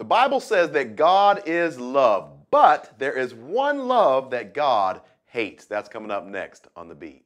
The Bible says that God is love, but there is one love that God hates. That's coming up next on The Beat.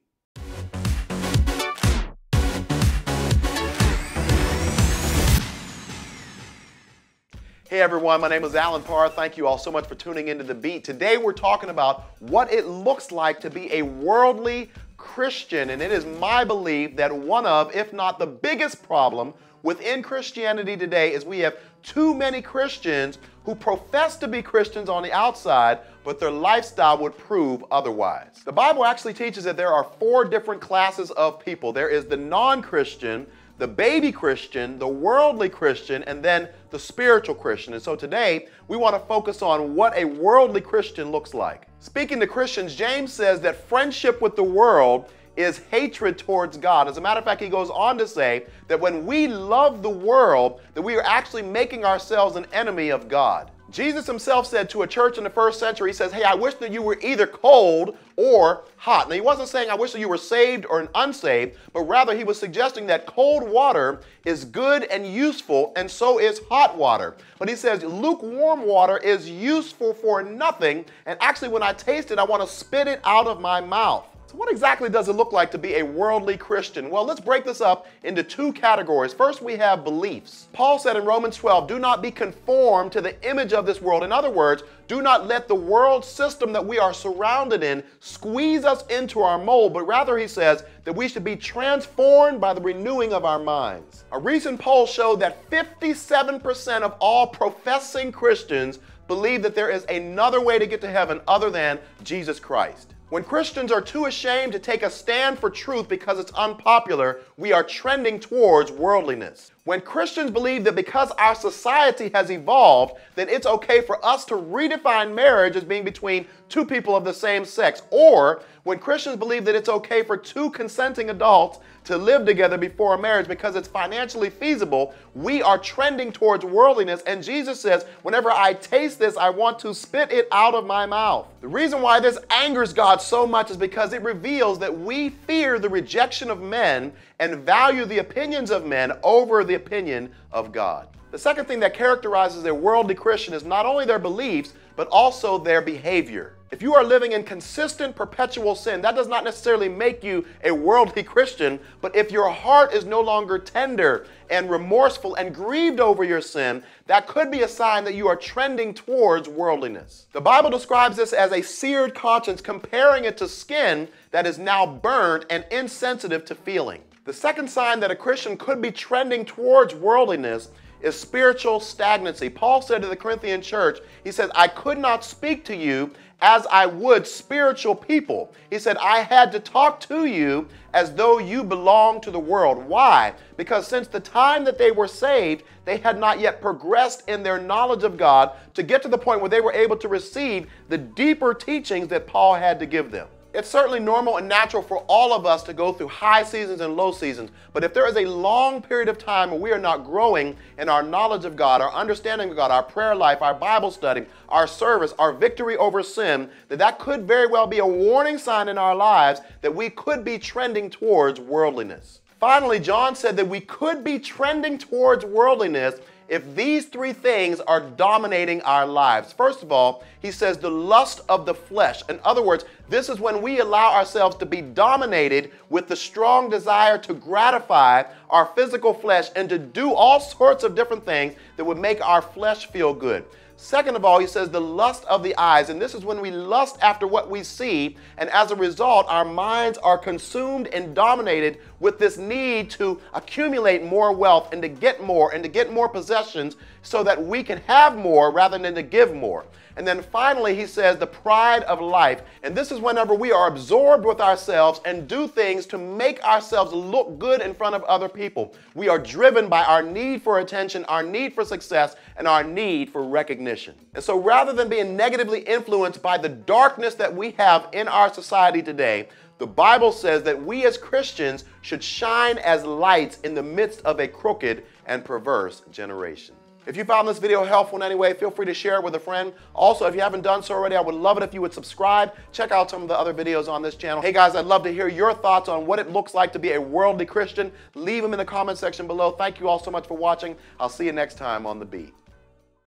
Hey everyone, my name is Allen Parr. Thank you all so much for tuning into The Beat. Today we're talking about what it looks like to be a worldly Christian, and it is my belief that one of, if not the biggest problem within Christianity today is we have too many Christians who profess to be Christians on the outside, but their lifestyle would prove otherwise. The Bible actually teaches that there are 4 different classes of people. There is the non-Christian, the baby Christian, the worldly Christian, and then the spiritual Christian. And so today, we want to focus on what a worldly Christian looks like. Speaking to Christians, James says that friendship with the world is hatred towards God. As a matter of fact, he goes on to say that when we love the world, that we are actually making ourselves an enemy of God. Jesus himself said to a church in the first century, he says, hey, I wish that you were either cold or hot. Now, he wasn't saying, I wish that you were saved or unsaved, but rather he was suggesting that cold water is good and useful, and so is hot water. But he says lukewarm water is useful for nothing, and actually when I taste it, I want to spit it out of my mouth. So what exactly does it look like to be a worldly Christian? Well, let's break this up into 2 categories. First, we have beliefs. Paul said in Romans 12, do not be conformed to the image of this world. In other words, do not let the world system that we are surrounded in squeeze us into our mold, but rather he says that we should be transformed by the renewing of our minds. A recent poll showed that 57% of all professing Christians believe that there is another way to get to heaven other than Jesus Christ. When Christians are too ashamed to take a stand for truth because it's unpopular, we are trending towards worldliness. When Christians believe that because our society has evolved, then it's okay for us to redefine marriage as being between 2 people of the same sex, or when Christians believe that it's okay for 2 consenting adults to live together before a marriage because it's financially feasible, we are trending towards worldliness. And Jesus says, whenever I taste this, I want to spit it out of my mouth. The reason why this angers God so much is because it reveals that we fear the rejection of men and value the opinions of men over the opinion of God. The second thing that characterizes a worldly Christian is not only their beliefs, but also their behavior. If you are living in consistent, perpetual sin, that does not necessarily make you a worldly Christian, but if your heart is no longer tender and remorseful and grieved over your sin, that could be a sign that you are trending towards worldliness. The Bible describes this as a seared conscience, comparing it to skin that is now burnt and insensitive to feeling. The second sign that a Christian could be trending towards worldliness is spiritual stagnancy. Paul said to the Corinthian church, he said, I could not speak to you as I would spiritual people. He said, I had to talk to you as though you belonged to the world. Why? Because since the time that they were saved, they had not yet progressed in their knowledge of God to get to the point where they were able to receive the deeper teachings that Paul had to give them. It's certainly normal and natural for all of us to go through high seasons and low seasons. But if there is a long period of time where we are not growing in our knowledge of God, our understanding of God, our prayer life, our Bible study, our service, our victory over sin, that could very well be a warning sign in our lives that we could be trending towards worldliness. Finally, John said that we could be trending towards worldliness if these 3 things are dominating our lives. First of all, he says the lust of the flesh. In other words, this is when we allow ourselves to be dominated with the strong desire to gratify our physical flesh and to do all sorts of different things that would make our flesh feel good. Second of all, he says the lust of the eyes, and this is when we lust after what we see, and as a result, our minds are consumed and dominated with this need to accumulate more wealth and to get more possessions so that we can have more rather than to give more. And then finally, he says the pride of life. And this is whenever we are absorbed with ourselves and do things to make ourselves look good in front of other people. We are driven by our need for attention, our need for success, and our need for recognition. And so rather than being negatively influenced by the darkness that we have in our society today, the Bible says that we as Christians should shine as lights in the midst of a crooked and perverse generation. If you found this video helpful in any way, feel free to share it with a friend. Also, if you haven't done so already, I would love it if you would subscribe. Check out some of the other videos on this channel. Hey guys, I'd love to hear your thoughts on what it looks like to be a worldly Christian. Leave them in the comment section below. Thank you all so much for watching. I'll see you next time on The Beat.